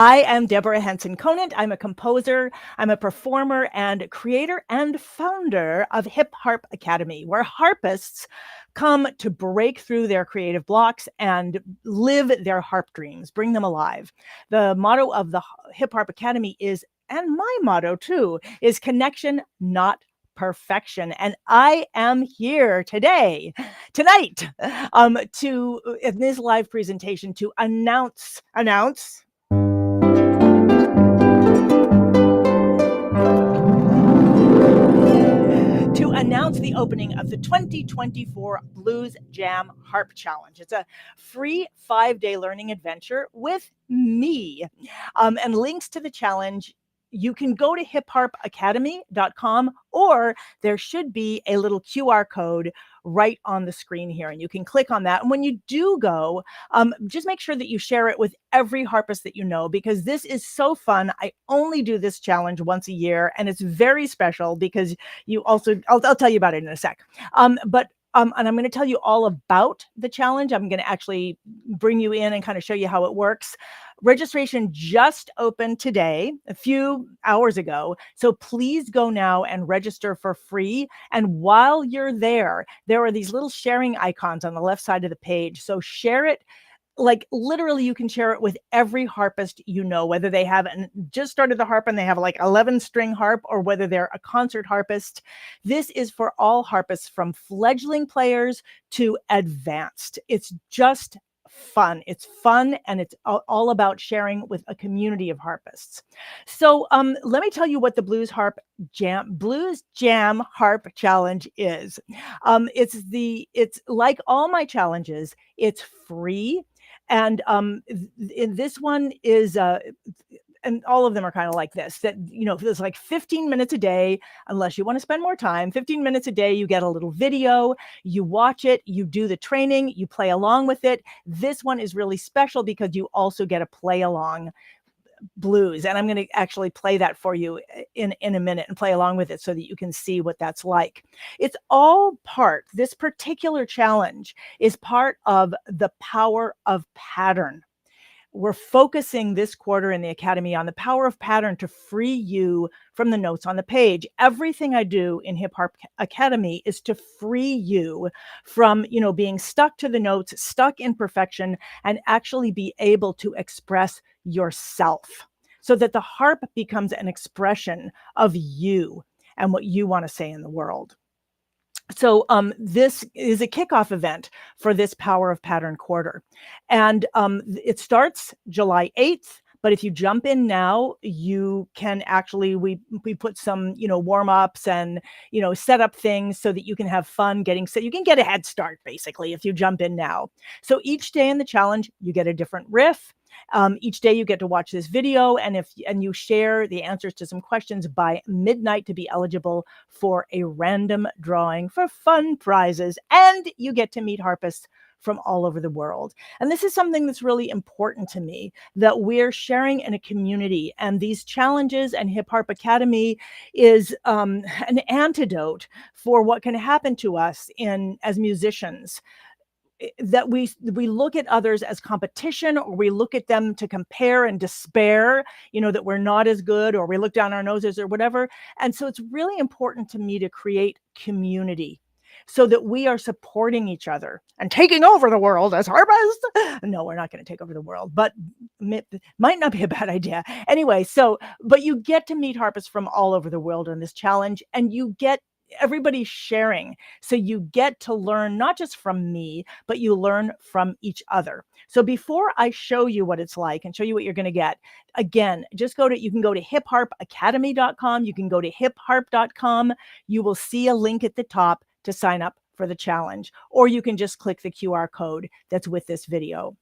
I am Deborah Henson-Conant. I'm a composer, I'm a performer and creator and founder of Hip Harp Academy, where harpists come to break through their creative blocks and live their harp dreams, bring them alive. The motto of the Hip Harp Academy is, and my motto too, is connection, not perfection. And I am here tonight, in this live presentation to announce the opening of the 2024 Blues Jam Harp Challenge. It's a free 5-day learning adventure with me. And links to the challenge, you can go to hipharpacademy.com, or there should be a little QR code right on the screen here, and you can click on that. And when you do go, just make sure that you share it with every harpist that you know, because this is so fun. I only do this challenge once a year, and it's very special because you also, I'll tell you about it in a sec. And I'm going to tell you all about the challenge. I'm going to actually bring you in and kind of show you how it works. Registration just opened today, a few hours ago. So please go now and register for free. And while you're there are these little sharing icons on the left side of the page. So share it. Like literally you can share it with every harpist you know, whether they have just started the harp and they have like 11-string harp, or whether they're a concert harpist. This is for all harpists, from fledgling players to advanced. It's just fun. It's fun, and it's all about sharing with a community of harpists. So let me tell you what the Blues Jam Harp Challenge is. It's like all my challenges. It's free. And in this one is and all of them are kind of like this, that, you know, there's like 15 minutes a day, unless you want to spend more time, 15 minutes a day, you get a little video, you watch it, you do the training, you play along with it. This one is really special because you also get a play along blues. And I'm going to actually play that for you in a minute and play along with it so that you can see what that's like. It's all part, this particular challenge is part of the power of pattern. We're focusing this quarter in the Academy on the power of pattern to free you from the notes on the page. Everything I do in Hip Harp Academy is to free you from, you know, being stuck to the notes, stuck in perfection, and actually be able to express yourself so that the harp becomes an expression of you and what you want to say in the world. So this is a kickoff event for this Power of Pattern quarter. And it starts July 8th. But if you jump in now, you can actually, we put some, you know, warm-ups and, you know, set up things so that you can have fun so you can get a head start, basically, if you jump in now. So each day in the challenge, you get a different riff. Each day you get to watch this video, and you share the answers to some questions by midnight to be eligible for a random drawing for fun prizes, and you get to meet harpists from all over the world. And this is something that's really important to me, that we're sharing in a community, and these challenges and Hip Harp Academy is an antidote for what can happen to us as musicians, that we look at others as competition, or we look at them to compare and despair, you know, that we're not as good, or we look down our noses or whatever. And so it's really important to me to create community so that we are supporting each other and taking over the world as harpists. No, we're not going to take over the world, but might not be a bad idea. Anyway, but you get to meet harpists from all over the world in this challenge, and you get everybody's sharing. So you get to learn not just from me, but you learn from each other. So before I show you what it's like and show you what you're going to get, again, you can go to hipharpacademy.com. You can go to hipharp.com. You will see a link at the top to sign up for the challenge, or you can just click the QR code that's with this video.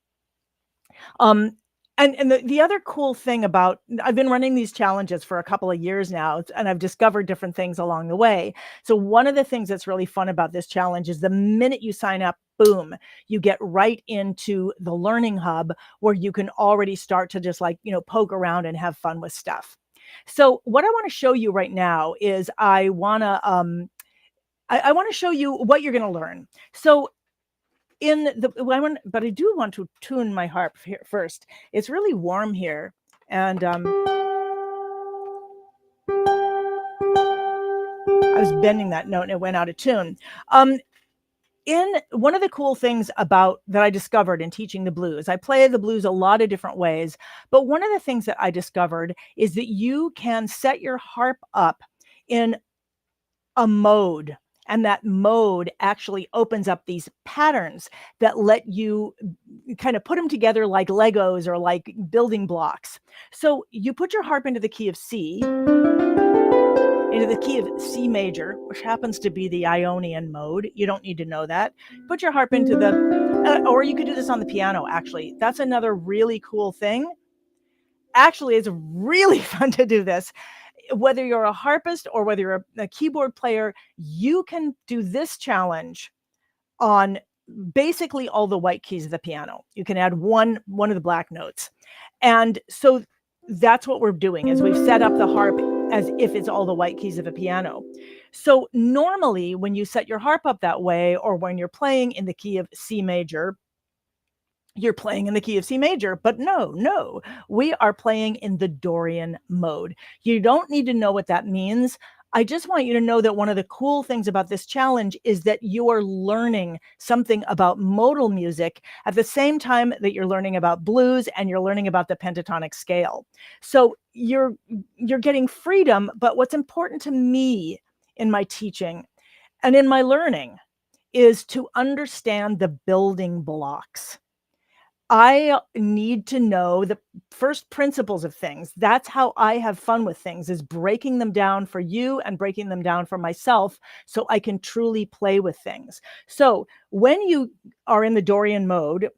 And the other cool thing about, I've been running these challenges for a couple of years now, and I've discovered different things along the way. So one of the things that's really fun about this challenge is the minute you sign up, boom, you get right into the learning hub, where you can already start to just, like, you know, poke around and have fun with stuff. So what I want to show you right now is I want to show you what you're going to learn. So but I do want to tune my harp here first. It's really warm here. And I was bending that note and it went out of tune. In one of the cool things about that I discovered in teaching the blues, I play the blues a lot of different ways, but one of the things that I discovered is that you can set your harp up in a mode, and that mode actually opens up these patterns that let you kind of put them together like Legos or like building blocks. So you put your harp into the key of C, into the key of C major, which happens to be the Ionian mode. You don't need to know that. Put your harp into the, or you could do this on the piano, actually. That's another really cool thing. Actually, it's really fun to do this. Whether you're a harpist or whether you're a keyboard player, you can do this challenge on basically all the white keys of the piano. You can add one of the black notes. And so that's what we're doing is we've set up the harp as if it's all the white keys of a piano. So normally when you set your harp up that way, or when you're playing in the key of C major, you're playing in the key of C major, but no, we are playing in the Dorian mode. You don't need to know what that means. I just want you to know that one of the cool things about this challenge is that you are learning something about modal music at the same time that you're learning about blues and you're learning about the pentatonic scale. So you're getting freedom, but what's important to me in my teaching and in my learning is to understand the building blocks. I need to know the first principles of things. That's how I have fun with things, is breaking them down for you and breaking them down for myself so I can truly play with things. So when you are in the Dorian mode,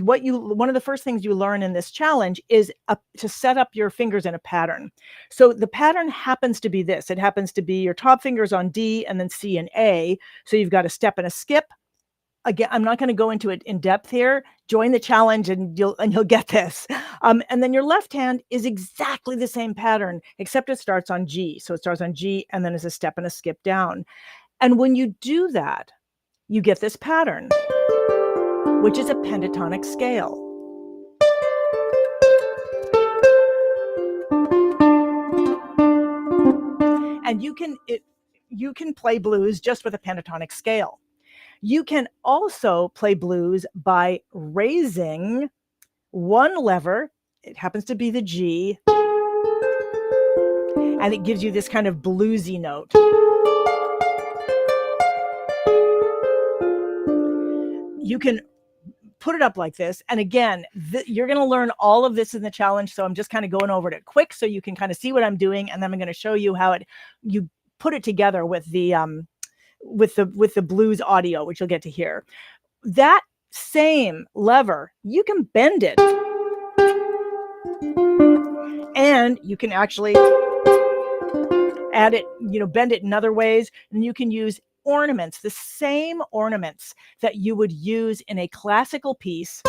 one of the first things you learn in this challenge is to set up your fingers in a pattern. So the pattern happens to be this. It happens to be your top fingers on D and then C and A. So you've got a step and a skip. Again, I'm not going to go into it in depth here. Join the challenge and you'll get this. And then your left hand is exactly the same pattern, except it starts on G. So it starts on G and then it's a step and a skip down. And when you do that, you get this pattern, which is a pentatonic scale. And you can play blues just with a pentatonic scale. You can also play blues by raising one lever. It happens to be the G, and it gives you this kind of bluesy note. You can put it up like this. And again, you're going to learn all of this in the challenge. So I'm just kind of going over it quick so you can kind of see what I'm doing. And then I'm going to show you how you put it together with the blues audio, which you'll get to hear. That same lever, you can bend it. And you can actually add it, bend it in other ways. And you can use ornaments, the same ornaments that you would use in a classical piece,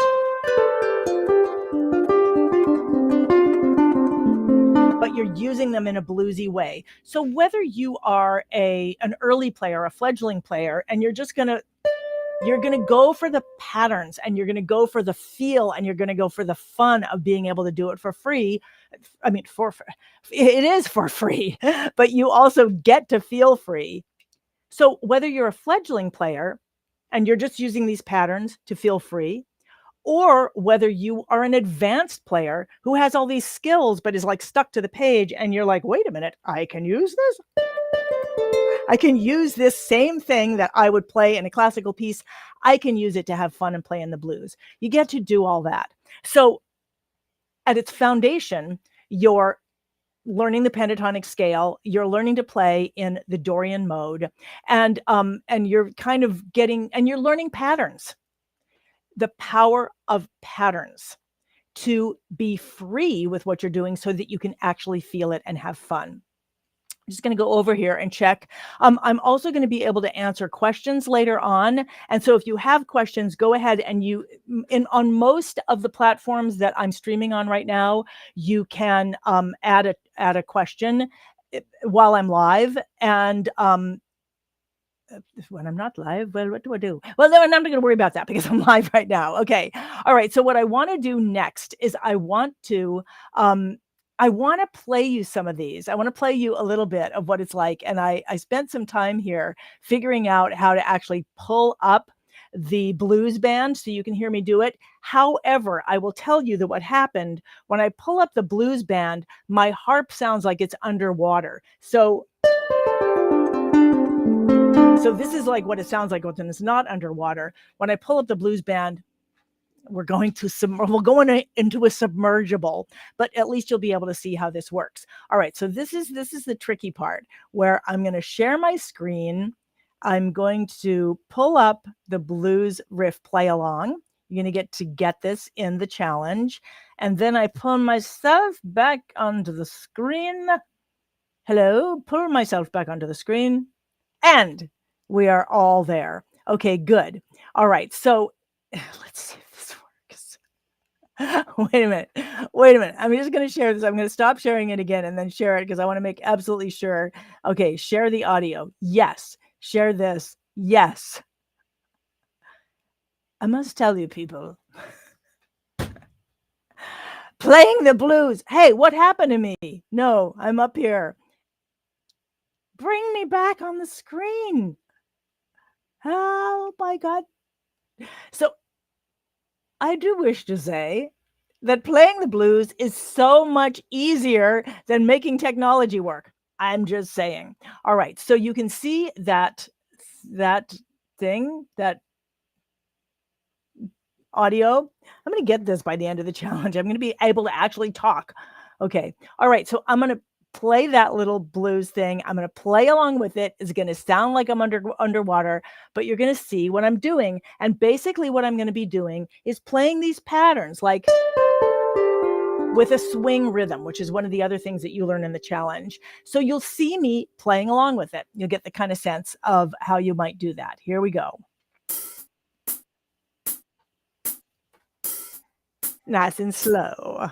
but you're using them in a bluesy way. So whether you are an early player, a fledgling player, and you're going to go for the patterns and you're going to go for the feel and you're going to go for the fun of being able to do it for free. I mean, it is for free, but you also get to feel free. So whether you're a fledgling player and you're just using these patterns to feel free, or whether you are an advanced player who has all these skills but is like stuck to the page and you're like, wait a minute, I can use this. I can use this same thing that I would play in a classical piece. I can use it to have fun and play in the blues. You get to do all that. So at its foundation, you're learning the pentatonic scale, you're learning to play in the Dorian mode, and you're kind of you're learning patterns, the power of patterns to be free with what you're doing so that you can actually feel it and have fun. I'm just going to go over here and check. I'm also going to be able to answer questions later on. And so if you have questions, go ahead and on most of the platforms that I'm streaming on right now, you can add a question while I'm live. And when I'm not live, well, what do I do? Well, no, I'm not going to worry about that because I'm live right now. Okay. All right. So what I want to do next is um, I want to play you some of these. I want to play you a little bit of what it's like. And I spent some time here figuring out how to actually pull up the blues band so you can hear me do it. However, I will tell you that what happened when I pull up the blues band, my harp sounds like it's underwater. So this is like what it sounds like when it's not underwater. When I pull up the blues band, we'll go into a submergible, but at least you'll be able to see how this works. All right, so this is the tricky part where I'm going to share my screen. I'm going to pull up the blues riff play along. You're going to get this in the challenge, and then I pull myself back onto the screen. Hello, pull myself back onto the screen, and we are all there. Okay, good. All right, so let's see if this works. Wait a minute. I'm just going to share this. I'm going to stop sharing it again and then share it because I want to make absolutely sure. Okay, share the audio. Yes. Share this. Yes. I must tell you, people. Playing the blues. Hey, what happened to me? No, I'm up here. Bring me back on the screen. Oh my God. So I do wish to say that playing the blues is so much easier than making technology work. I'm just saying. All right. So you can see that thing, that audio. I'm going to get this by the end of the challenge. I'm going to be able to actually talk. Okay. All right. So I'm going to play that little blues thing. I'm going to play along with it. It's going to sound like I'm underwater, but you're going to see what I'm doing. And basically what I'm going to be doing is playing these patterns like with a swing rhythm, which is one of the other things that you learn in the challenge. So you'll see me playing along with it. You'll get the kind of sense of how you might do that. Here we go. Nice and slow.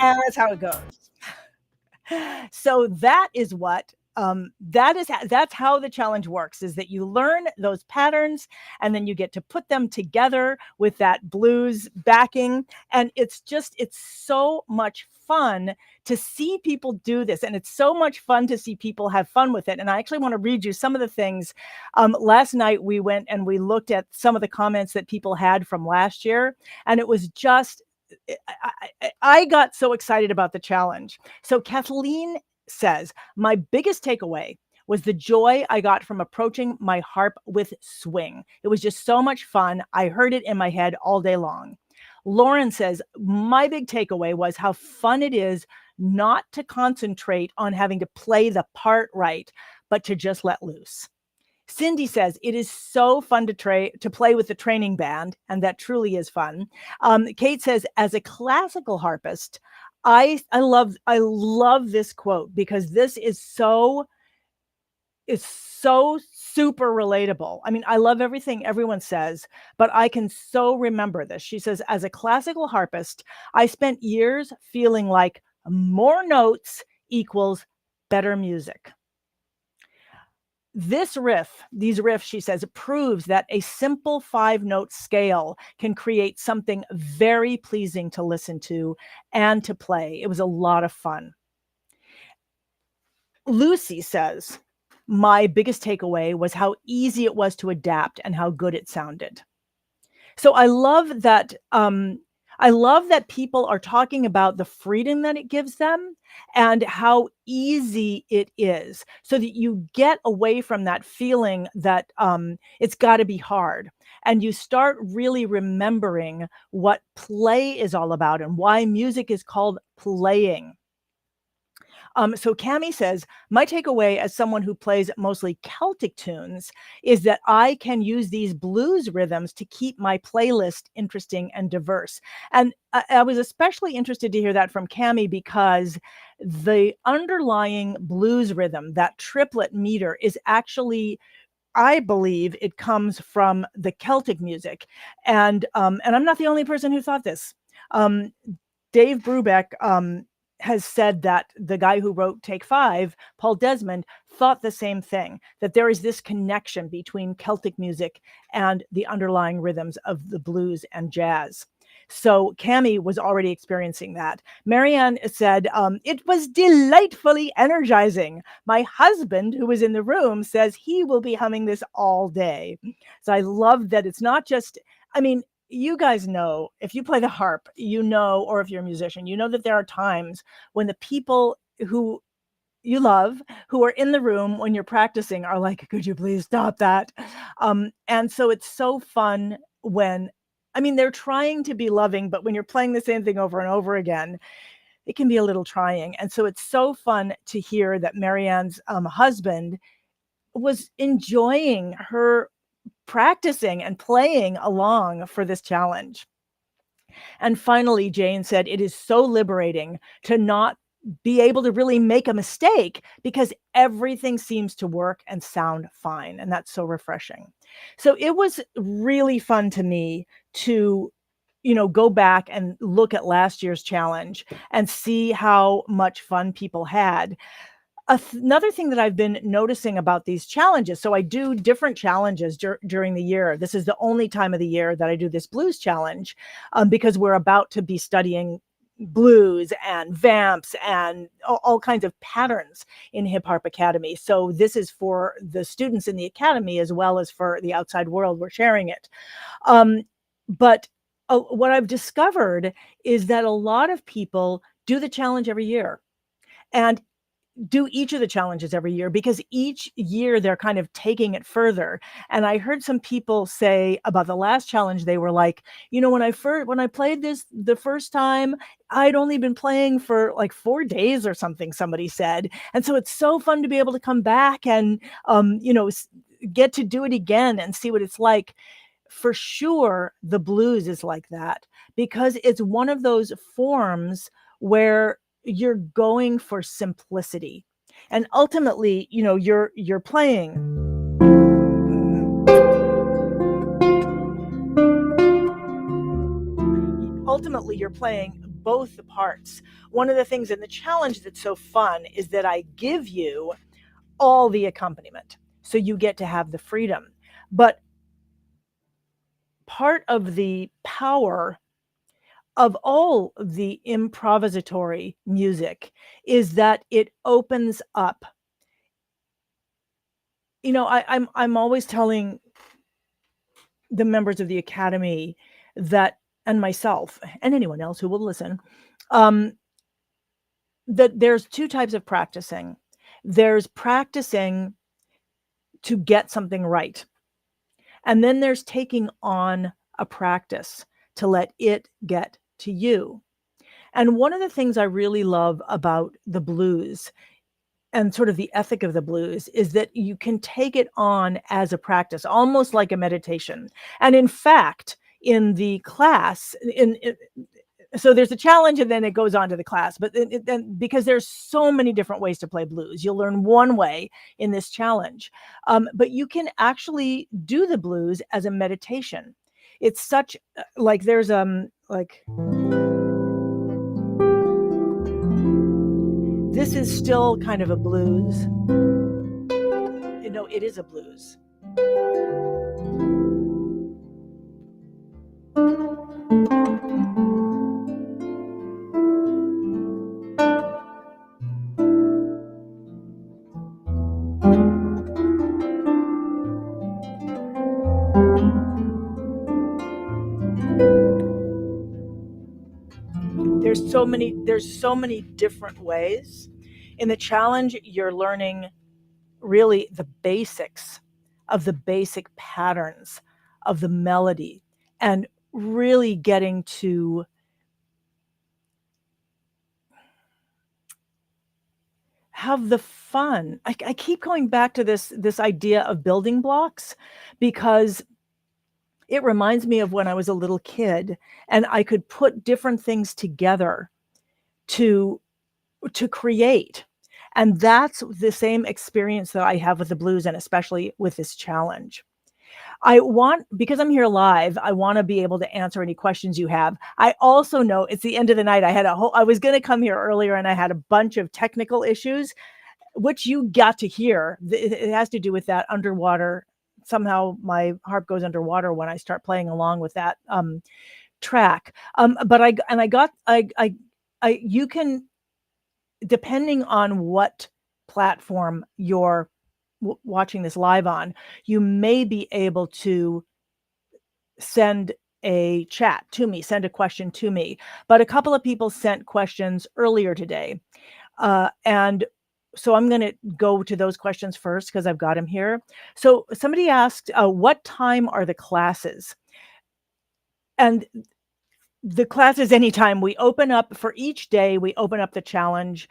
And that's how it goes. So that is what that's how the challenge works, is that you learn those patterns and then you get to put them together with that blues backing, and it's so much fun to see people do this, and it's so much fun to see people have fun with it. And I actually want to read you some of the things. Last night we went and we looked at some of the comments that people had from last year, and it was just I got so excited about the challenge. So Kathleen says, my biggest takeaway was the joy I got from approaching my harp with swing. It was just so much fun. I heard it in my head all day long. Lauren says, my big takeaway was how fun it is not to concentrate on having to play the part right, but to just let loose. Cindy says it is so fun to play with the training band, and that truly is fun. Kate says, as a classical harpist, I love this quote because this is so super relatable. I mean, I love everything everyone says, but I can so remember this. She says, as a classical harpist, I spent years feeling like more notes equals better music. These riffs, she says, proves that a simple 5-note scale can create something very pleasing to listen to and to play. It was a lot of fun. Lucy says, my biggest takeaway was how easy it was to adapt and how good it sounded. So I love that. I love that people are talking about the freedom that it gives them and how easy it is, so that you get away from that feeling that it's got to be hard. And you start really remembering what play is all about and why music is called playing. So Cami says, my takeaway as someone who plays mostly Celtic tunes is that I can use these blues rhythms to keep my playlist interesting and diverse. And I was especially interested to hear that from Cami because the underlying blues rhythm, that triplet meter, is actually, I believe it comes from the Celtic music. And I'm not the only person who thought this. Um, Dave Brubeck has said that the guy who wrote Take Five, Paul Desmond, thought the same thing, that there is this connection between Celtic music and the underlying rhythms of the blues and jazz. So Cami was already experiencing that. Marianne said, it was delightfully energizing. My husband, who was in the room, says he will be humming this all day. So I love that it's not just, I mean, you guys know, if you play the harp, you know, or if you're a musician, you know that there are times when the people who you love, who are in the room when you're practicing, are like, could you please stop that? And so it's so fun when, I mean, they're trying to be loving, but when you're playing the same thing over and over again, it can be a little trying. And so it's so fun to hear that Marianne's husband was enjoying her practicing and playing along for this challenge. And finally, Jane said, it is so liberating to not be able to really make a mistake because everything seems to work and sound fine. And that's so refreshing. So it was really fun to me to, go back and look at last year's challenge and see how much fun people had. Another thing that I've been noticing about these challenges, so I do different challenges during the year. This is the only time of the year that I do this blues challenge, because we're about to be studying blues and vamps and all kinds of patterns in Hip Harp Academy. So this is for the students in the academy as well as for the outside world. We're sharing it. But what I've discovered is that a lot of people do the challenge every year. And do each of the challenges every year because each year they're kind of taking it further. And I heard some people say about the last challenge, they were like, when I played this the first time, I'd only been playing for like 4 days or something, somebody said. And so it's so fun to be able to come back and get to do it again and see what it's like. For sure, the blues is like that because it's one of those forms where you're going for simplicity. And ultimately, you're playing. Ultimately, you're playing both the parts. One of the things in the challenge that's so fun is that I give you all the accompaniment. So you get to have the freedom. But part of the power of all the improvisatory music is that it opens up. I'm always telling the members of the academy that, and myself and anyone else who will listen, that there's 2 types of practicing. There's practicing to get something right. And then there's taking on a practice to let it get to you. And one of the things I really love about the blues and sort of the ethic of the blues is that you can take it on as a practice, almost like a meditation. And in fact, in the class, so there's a challenge and then it goes on to the class, but then because there's so many different ways to play blues, you'll learn one way in this challenge. But you can actually do the blues as a meditation. It's such like there's like this is still kind of a blues. It is a blues. there's so many different ways. In the challenge, you're learning really the basics of the basic patterns of the melody, and really getting to have the fun. I keep going back to this idea of building blocks, because it reminds me of when I was a little kid and I could put different things together to create. And that's the same experience that I have with the blues, and especially with this challenge. Because I'm here live, I want to be able to answer any questions you have. I also know it's the end of the night. I was going to come here earlier and I had a bunch of technical issues, which you got to hear. It has to do with that underwater. Somehow my harp goes underwater when I start playing along with that track. But you can, depending on what platform you're watching this live on, you may be able to send a chat to me, send a question to me. But a couple of people sent questions earlier today. And so I'm going to go to those questions first because I've got them here. So somebody asked, what time are the classes? And the classes anytime. We open up for each day, we open up the challenge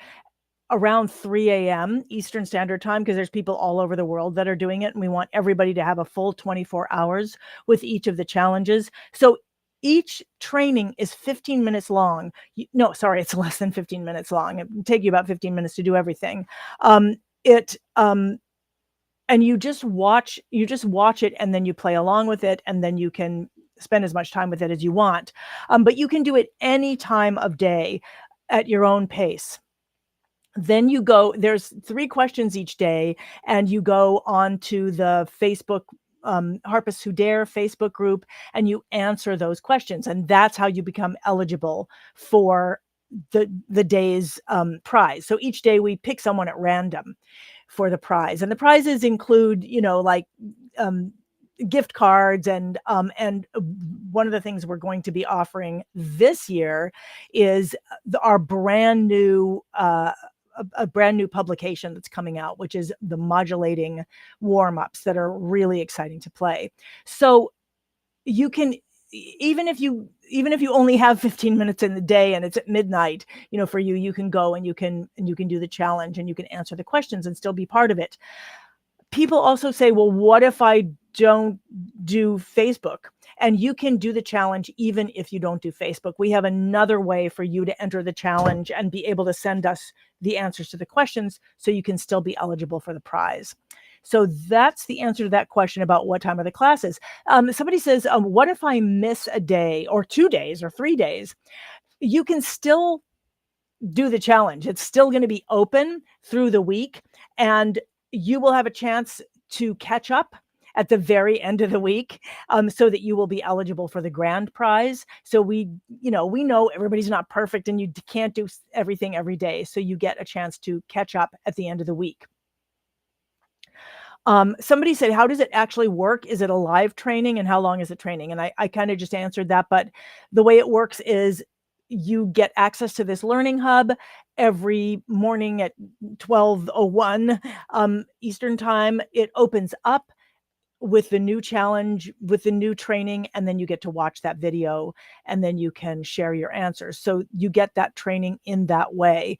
around 3 a.m. Eastern Standard Time, because there's people all over the world that are doing it, and we want everybody to have a full 24 hours with each of the challenges. So each training is 15 minutes long. No, sorry, it's less than 15 minutes long. It will take you about 15 minutes to do everything. And you just watch it, and then you play along with it, and then you can spend as much time with it as you want. But you can do it any time of day at your own pace. Then you go, there's 3 questions each day, and you go on to the Facebook Harpists Who Dare Facebook group, and you answer those questions. And that's how you become eligible for the day's prize. So each day we pick someone at random for the prize. And the prizes include, like gift cards, and one of the things we're going to be offering this year is our brand new a brand new publication that's coming out, which is the modulating warm-ups that are really exciting to play. So you can, even if you only have 15 minutes in the day and it's at midnight, for you can go and you can do the challenge, and you can answer the questions and still be part of it. People also say, well, what if I don't do Facebook? And you can do the challenge even if you don't do Facebook. We have another way for you to enter the challenge and be able to send us the answers to the questions, so you can still be eligible for the prize. So that's the answer to that question about what time are the classes. Somebody says, what if I miss a day or 2 days or 3 days? You can still do the challenge. It's still going to be open through the week, and you will have a chance to catch up at the very end of the week, so that you will be eligible for the grand prize. So we know everybody's not perfect, and you can't do everything every day. So you get a chance to catch up at the end of the week. Somebody said, how does it actually work? Is it a live training, and how long is the training? And I kind of just answered that, but the way it works is you get access to this learning hub every morning at 12:01 Eastern Time. It opens up with the new challenge, with the new training, and then you get to watch that video, and then you can share your answers. So you get that training in that way.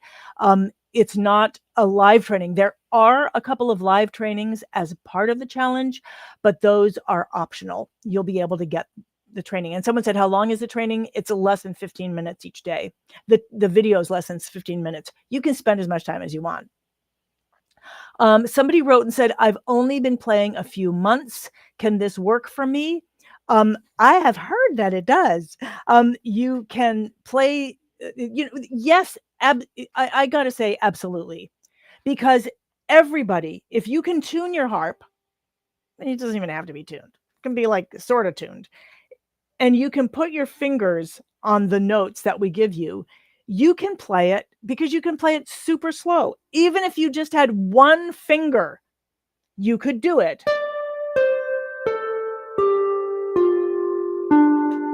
It's not a live training. There are a couple of live trainings as part of the challenge, but those are optional. You'll be able to get the training. And someone said, how long is the training? It's less than 15 minutes each day. The video is less than 15 minutes. You can spend as much time as you want. Somebody wrote and said, I've only been playing a few months. Can this work for me? I have heard that it does. You can play, yes, I got to say, absolutely. Because everybody, if you can tune your harp, it doesn't even have to be tuned. It can be like sort of tuned. And you can put your fingers on the notes that we give you. You can play it, because you can play it super slow. Even if you just had one finger, you could do it.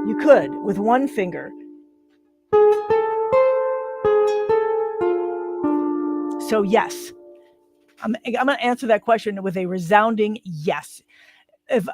You could with one finger. So yes, I'm going to answer that question with a resounding yes. If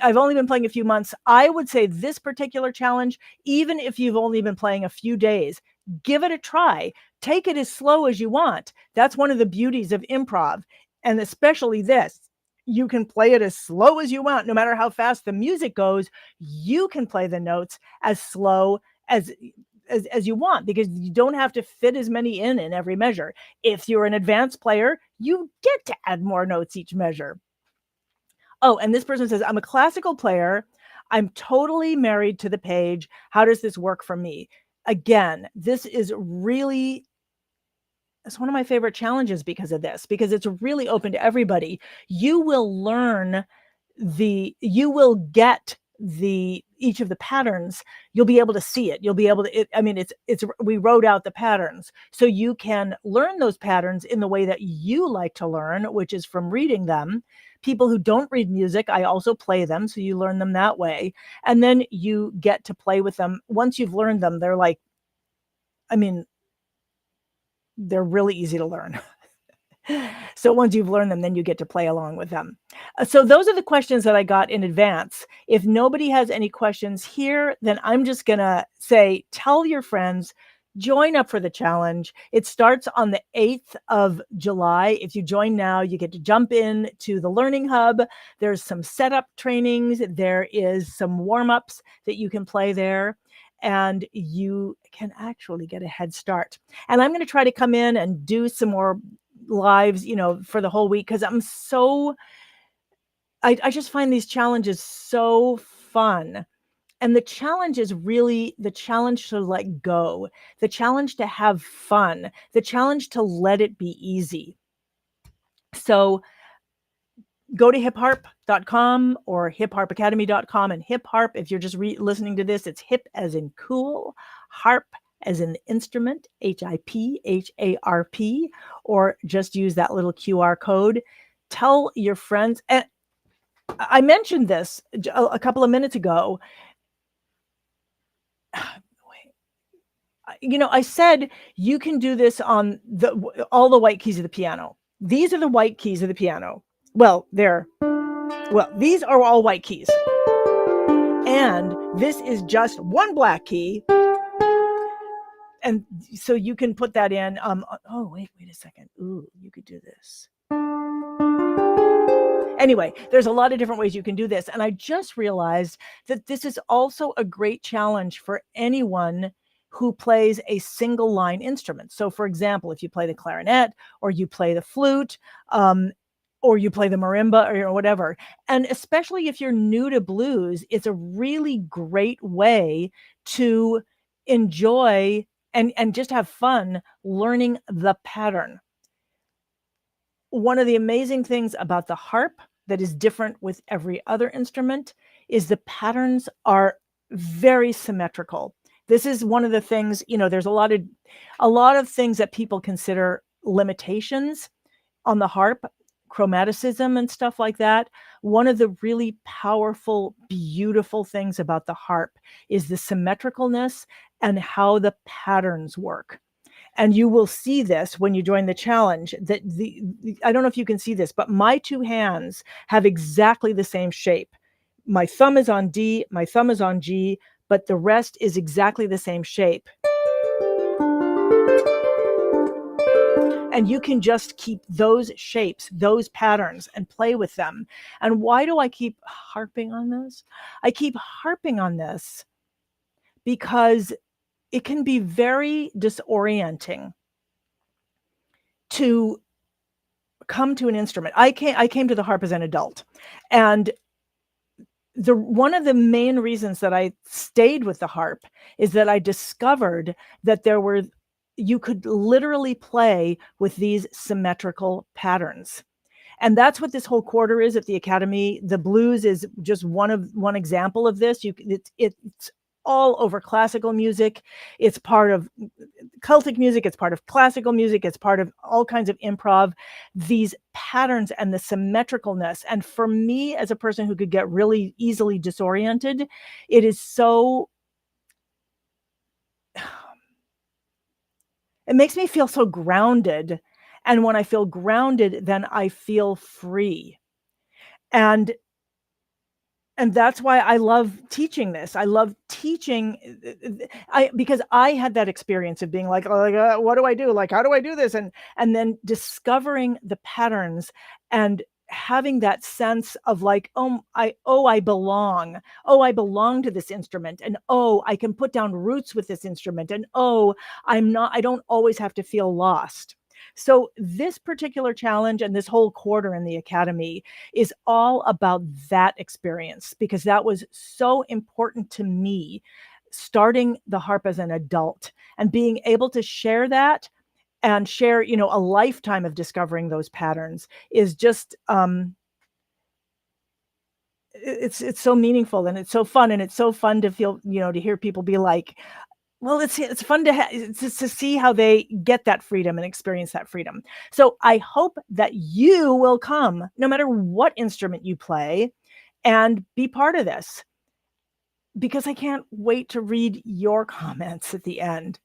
I've only been playing a few months, I would say this particular challenge, even if you've only been playing a few days, give it a try. Take it as slow as you want. That's one of the beauties of improv, and especially this. You can play it as slow as you want, no matter how fast the music goes. You can play the notes as slow as you want, because you don't have to fit as many in every measure. If you're an advanced player, you get to add more notes each measure. Oh, and this person says, I'm a classical player. I'm totally married to the page. How does this work for me? Again, this is really, it's one of my favorite challenges because of this, because it's really open to everybody. You will learn you will get each of the patterns. You'll be able to see it. You'll be able to, we wrote out the patterns. So you can learn those patterns in the way that you like to learn, which is from reading them. People who don't read music, I also play them. So you learn them that way. And then you get to play with them. Once you've learned them, they're like, they're really easy to learn. So once you've learned them, then you get to play along with them. So those are the questions that I got in advance. If nobody has any questions here, then I'm just going to say, tell your friends, join up for the challenge. It starts on the 8th of July. If you join now, you get to jump in to the Learning Hub. There's some setup trainings. There is some warm-ups that you can play there, and you can actually get a head start. And I'm going to try to come in and do some more lives, for the whole week, because I just find these challenges so fun. And the challenge is really the challenge to let go, the challenge to have fun, the challenge to let it be easy. So go to hipharp.com or hipharpacademy.com, and hip harp, if you're just listening to this, it's hip as in cool, harp as in the instrument, HIPHARP, or just use that little QR code. Tell your friends. And I mentioned this a couple of minutes ago. I said you can do this on all the white keys of the piano. These are the white keys of the piano. These are all white keys. And this is just one black key. And so you can put that in. Wait a second. Ooh, you could do this. Anyway, there's a lot of different ways you can do this. And I just realized that this is also a great challenge for anyone who plays a single line instrument. So for example, if you play the clarinet, or you play the flute, or you play the marimba, or whatever. And especially if you're new to blues, it's a really great way to enjoy and just have fun learning the pattern. One of the amazing things about the harp that is different with every other instrument is the patterns are very symmetrical. This is one of the things, there's a lot of things that people consider limitations on the harp, chromaticism and stuff like that. One of the really powerful, beautiful things about the harp is the symmetricalness and how the patterns work. And you will see this when you join the challenge, that I don't know if you can see this, but my two hands have exactly the same shape. My thumb is on D, my thumb is on G, but the rest is exactly the same shape. And you can just keep those shapes, those patterns, and play with them. And why do I keep harping on this? I keep harping on this because it can be very disorienting to come to an instrument. I came to the harp as an adult, and one of the main reasons that I stayed with the harp is that I discovered that you could literally play with these symmetrical patterns. And that's what this whole quarter is at the Academy. The blues is just one example of this. It's all over classical music. It's part of Celtic music. It's part of classical music. It's part of all kinds of improv. These patterns and the symmetricalness. And for me, as a person who could get really easily disoriented, it is so... It makes me feel so grounded And when I feel grounded, then I feel free. And that's why I love teaching this. I love teaching I because I had that experience of being like, "Oh, like, what do I do? Like, how do I do this?" And then discovering the patterns and having that sense of like, I belong. Oh, I belong to this instrument. And oh, I can put down roots with this instrument. And oh, I don't always have to feel lost. So this particular challenge and this whole quarter in the academy is all about that experience because that was so important to me starting the harp as an adult and being able to share that and share, a lifetime of discovering those patterns is just it's so meaningful and it's so fun and it's so fun to feel, to hear people be like, well, it's fun to see how they get that freedom and experience that freedom. So I hope that you will come, no matter what instrument you play, and be part of this because I can't wait to read your comments at the end.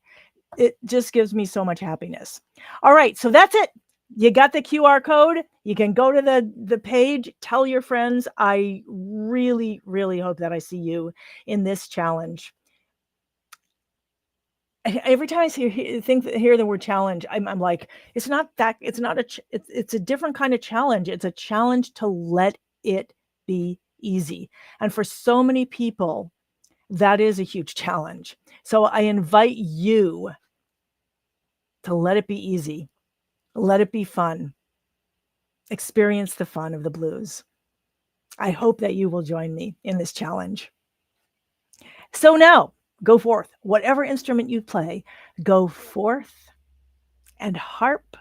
It just gives me so much happiness. All right, so that's it. You got the QR code. You can go to the page, tell your friends. I really, really hope that I see you in this challenge. Every time I hear the word challenge, I'm like, it's not that, it's not it's a different kind of challenge. It's a challenge to let it be easy. And for so many people, that is a huge challenge. So I invite you to let it be easy, let it be fun, experience the fun of the blues. I hope that you will join me in this challenge. So now, go forth, whatever instrument you play, go forth and harp